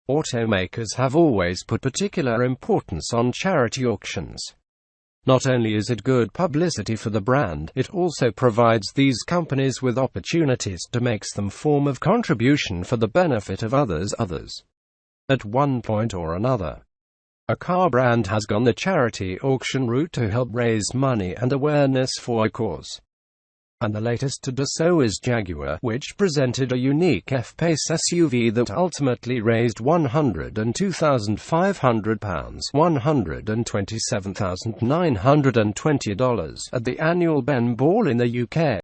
Automakers have always put particular importance on charity auctions. Not only is it good publicity for the brand, it also provides these companies with opportunities to make some form of contribution for the benefit of others. At one point or another, a car brand has gone the charity auction route to help raise money and awareness for a cause. And the latest to do so is Jaguar, which presented a unique F-Pace SUV that ultimately raised £102,500 $127,920 at the annual Ben Ball in the UK.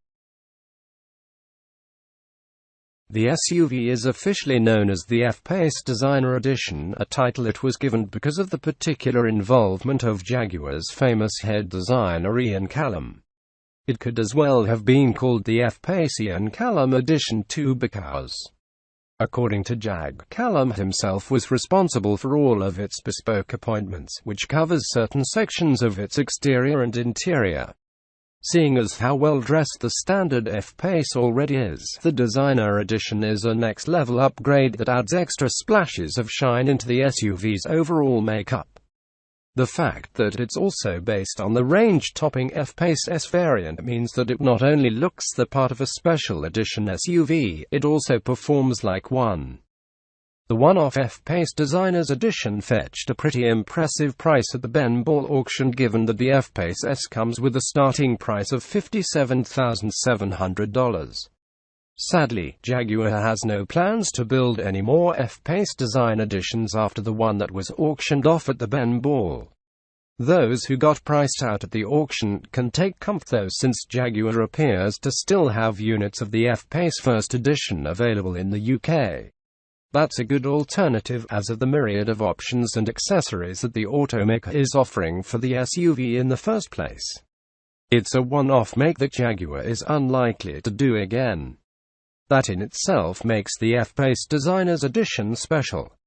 The SUV is officially known as the F-Pace Designer Edition, a title it was given because of the particular involvement of Jaguar's famous head designer Ian Callum. It could as well have been called the F-Pace Ian Callum Edition too, because, according to Jag, Callum himself was responsible for all of its bespoke appointments, which covers certain sections of its exterior and interior. Seeing as how well dressed the standard F-Pace already is, the Designer Edition is a next-level upgrade that adds extra splashes of shine into the SUV's overall makeup. The fact that it's also based on the range-topping F-Pace S variant means that it not only looks the part of a special edition SUV, it also performs like one. The one-off F-Pace Designer's Edition fetched a pretty impressive price at the Ben Ball auction, given that the F-Pace S comes with a starting price of $57,700. Sadly, Jaguar has no plans to build any more F-Pace Design Editions after the one that was auctioned off at the Ben Ball. Those who got priced out at the auction can take comfort though, since Jaguar appears to still have units of the F-Pace First Edition available in the UK. That's a good alternative, as of the myriad of options and accessories that the automaker is offering for the SUV in the first place. It's a one-off make that Jaguar is unlikely to do again. That in itself makes the F-Pace Designer's Edition special.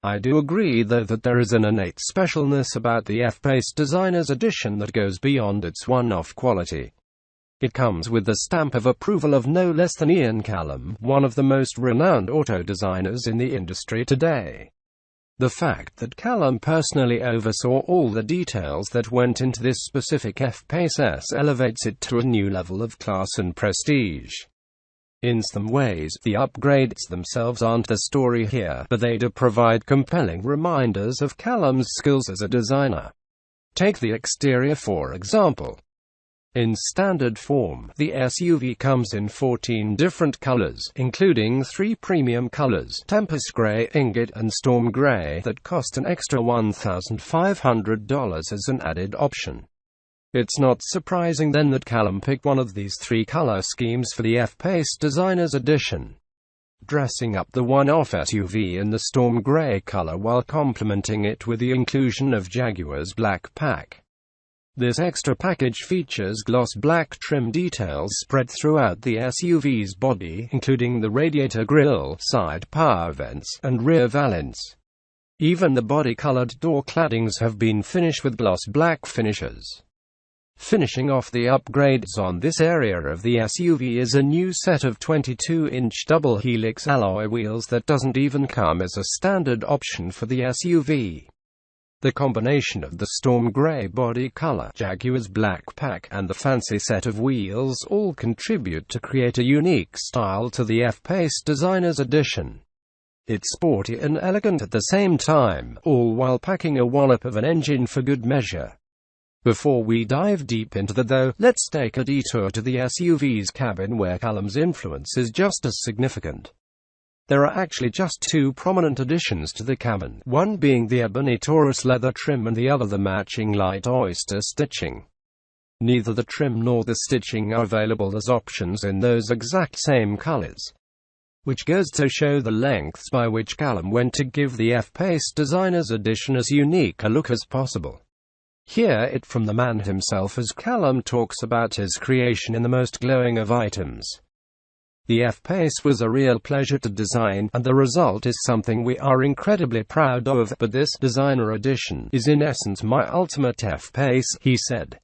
I do agree though that there is an innate specialness about the F-Pace Designer's Edition that goes beyond its one-off quality. It comes with the stamp of approval of no less than Ian Callum, one of the most renowned auto designers in the industry today. The fact that Callum personally oversaw all the details that went into this specific F-Pace S elevates it to a new level of class and prestige. In some ways, the upgrades themselves aren't the story here, but they do provide compelling reminders of Callum's skills as a designer. Take the exterior for example. In standard form, the SUV comes in 14 different colors, including 3 premium colors, Tempest Grey, Ingot, and Storm Grey, that cost an extra $1,500 as an added option. It's not surprising then that Callum picked one of these 3 color schemes for the F-Pace Designer's Edition, dressing up the one-off SUV in the Storm Grey color while complementing it with the inclusion of Jaguar's black pack. This extra package features gloss black trim details spread throughout the SUV's body, including the radiator grille, side power vents, and rear valance. Even the body-colored door claddings have been finished with gloss black finishes. Finishing off the upgrades on this area of the SUV is a new set of 22-inch double helix alloy wheels that doesn't even come as a standard option for the SUV. The combination of the Storm Grey body color, Jaguar's black pack, and the fancy set of wheels all contribute to create a unique style to the F-Pace Designer's Edition. It's sporty and elegant at the same time, all while packing a wallop of an engine for good measure. Before we dive deep into that though, let's take a detour to the SUV's cabin, where Callum's influence is just as significant. There are actually just 2 prominent additions to the cabin, one being the ebony Taurus leather trim and the other the matching light oyster stitching. Neither the trim nor the stitching are available as options in those exact same colors, which goes to show the lengths by which Callum went to give the F-Pace Designer's Edition as unique a look as possible. Hear it from the man himself as Callum talks about his creation in the most glowing of items. The F-Pace was a real pleasure to design, and the result is something we are incredibly proud of, but this Designer Edition is in essence my ultimate F-Pace, he said.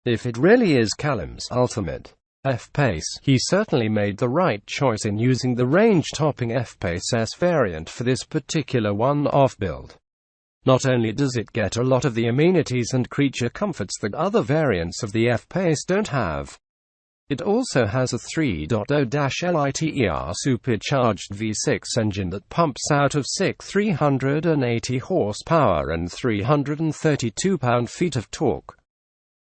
If it really is Callum's ultimate, F-Pace. He certainly made the right choice in using the range-topping F-Pace S variant for this particular one-off build. Not only does it get a lot of the amenities and creature comforts that other variants of the F-Pace don't have, it also has a 3.0-liter supercharged V6 engine that pumps out of 380 horsepower and 332 pound-feet of torque.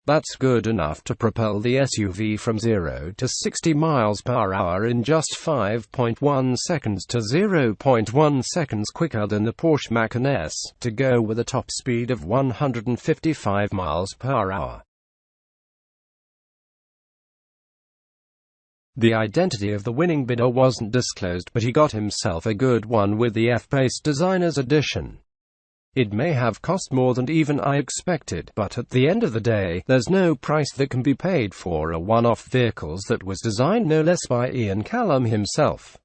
That's good enough to propel the SUV from 0 to 60 miles per hour in just 5.1 seconds to 0.1 seconds quicker than the Porsche Macan S, to go with a top speed of 155 miles per hour. The identity of the winning bidder wasn't disclosed, but he got himself a good one with the F-Pace Designer's Edition. It may have cost more than even I expected, but at the end of the day, there's no price that can be paid for a one-off vehicle that was designed no less by Ian Callum himself.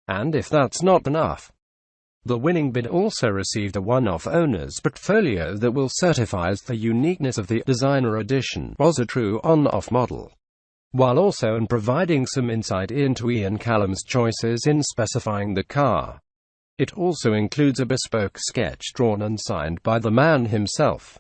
And if that's not enough, the winning bid also received a one-off owner's portfolio that will certify the uniqueness of the Designer Edition was a true on-off model, while also providing some insight into Ian Callum's choices in specifying the car. It also includes a bespoke sketch drawn and signed by the man himself.